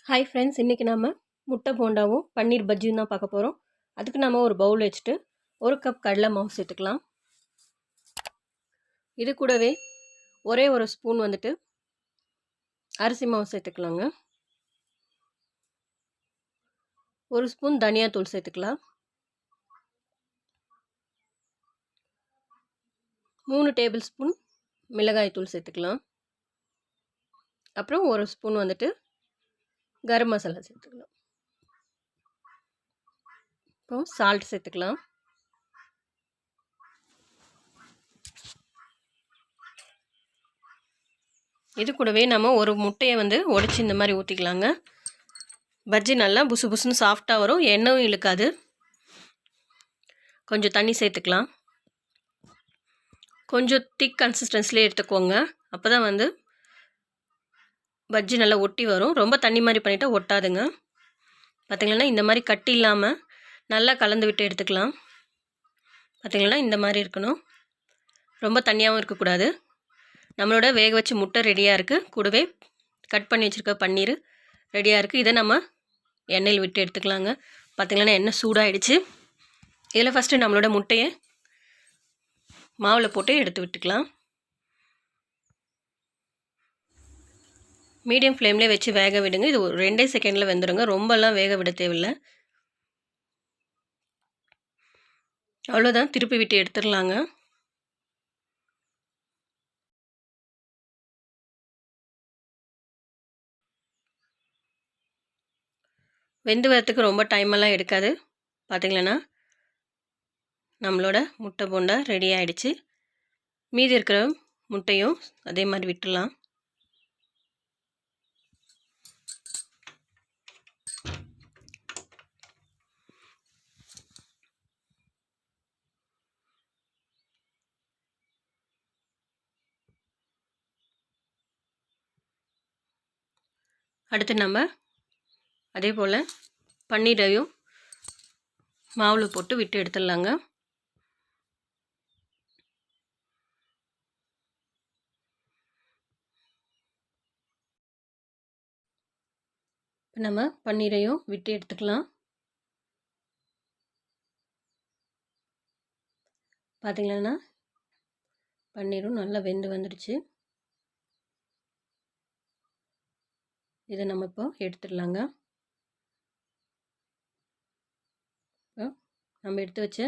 Hi friends, இன்றைக்கி நம்ம முட்டை போண்டாவும் பன்னீர் பஜ்ஜியும் தான் பார்க்க போகிறோம். அதுக்கு நம்ம ஒரு பவுல் வச்சுட்டு 1 கப் கடலை மாவு சேர்த்துக்கலாம். இது கூடவே ஒரே ஒரு ஸ்பூன் வந்துட்டு அரிசி மாவு சேர்த்துக்கலாங்க. 1 ஸ்பூன் தனியாத்தூள் சேர்த்துக்கலாம். 3 டேபிள் ஸ்பூன் மிளகாய் தூள் சேர்த்துக்கலாம். அப்புறம் 1 ஸ்பூன் வந்துட்டு கரம் மசாலா சேர்த்துக்கலாம். இப்போ சால்ட் சேர்த்துக்கலாம். இது கூடவே நம்ம ஒரு முட்டையை உடைச்சி இந்த மாதிரி ஊற்றிக்கலாங்க. பஜ்ஜி நல்லா புசு புசுன்னு சாஃப்டாக வரும், எண்ணெயும் இழுக்காது. கொஞ்சம் தண்ணி சேர்த்துக்கலாம். கொஞ்சம் திக் கன்சிஸ்டன்சிலே எடுத்துக்கோங்க, அப்போ தான் பஜ்ஜி நல்லா ஒட்டி வரும். ரொம்ப தண்ணி மாதிரி பண்ணிவிட்டால் ஒட்டாதுங்க. பார்த்திங்கன்னா இந்த மாதிரி கட்டி இல்லாமல் நல்லா கலந்து விட்டு எடுத்துக்கலாம். பார்த்திங்கன்னா இந்த மாதிரி இருக்கணும், ரொம்ப தண்ணியாகவும் இருக்கக்கூடாது. நம்மளோட வேக வச்சு முட்டை ரெடியாக இருக்குது, கூடவே கட் பண்ணி வச்சுருக்க பன்னீர் ரெடியாக இருக்குது. இதை நம்ம எண்ணெயில் விட்டு எடுத்துக்கலாங்க. பார்த்திங்கன்னா எண்ணெய் சூடாகிடுச்சு. இதில் ஃபஸ்ட்டு நம்மளோட முட்டையை மாவில் போட்டு எடுத்து விட்டுக்கலாம். மீடியம் ஃப்ளேம்லேயே வச்சு வேக விடுங்க. இது ஒரு 2 செகண்டில் வெந்துடுங்க, ரொம்பலாம் வேக விட தேவையில்லை. அவ்வளோதான், திருப்பி விட்டு எடுத்துடலாங்க. வெந்து வரத்துக்கு ரொம்ப டைமெல்லாம் எடுக்காது. பார்த்திங்களா நம்மளோட முட்டை போண்டா ரெடி ஆகிடுச்சு. மீதி இருக்கிற முட்டையும் அதே மாதிரி விட்டுடலாம். அடுத்து நம்ம அதே போல் பன்னீரையும் மாவில் போட்டு விட்டு எடுத்துடலாங்க. இப்போ நம்ம பன்னீரையும் விட்டு எடுத்துக்கலாம். பார்த்திங்கன்னா பன்னீரும் நல்லா வெந்து வந்துடுச்சு. இதை நம்ம இப்போ எடுத்துடலாங்க. நம்ம எடுத்து வச்ச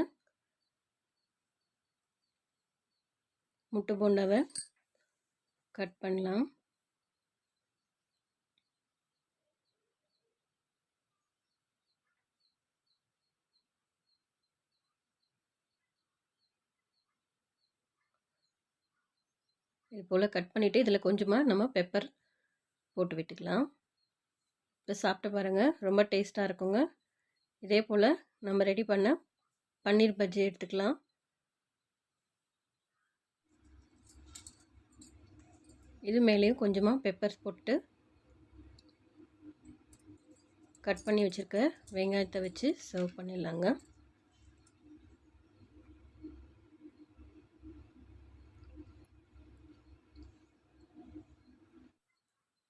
முட்டை போண்டாவை கட் பண்ணலாம். இது போல் கட் பண்ணிவிட்டு இதில் கொஞ்சமாக நம்ம பெப்பர் போட்டு விட்டுக்கலாம். இப்போ சாப்பிட்டு பாருங்கள், ரொம்ப டேஸ்ட்டாக இருக்குங்க. இதே போல் நம்ம ரெடி பண்ண பன்னீர் பஜ்ஜி எடுத்துக்கலாம். இது மேலேயும் கொஞ்சமாக பெப்பர் போட்டு கட் பண்ணி வச்சுருக்க வெங்காயத்தை வச்சு சர்வ் பண்ணிடலாங்க.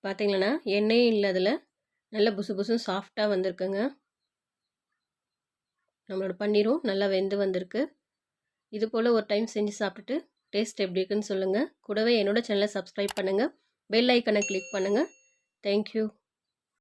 பார்த்திங்களா எண்ணெயே இல்லை, அதில் நல்ல புசு புசுன்னு சாஃப்டாக வந்திருக்குங்க. நம்மளோட பன்னீரும் நல்லா வெந்து வந்திருக்கு. இது போல் ஒரு டைம் செஞ்சு சாப்பிட்டுட்டு டேஸ்ட் எப்படி இருக்குன்னு சொல்லுங்கள். கூடவே என்னோடய சேனலை சப்ஸ்கிரைப் பண்ணுங்கள், பெல் ஐக்கனை கிளிக் பண்ணுங்கள். தேங்க்யூ.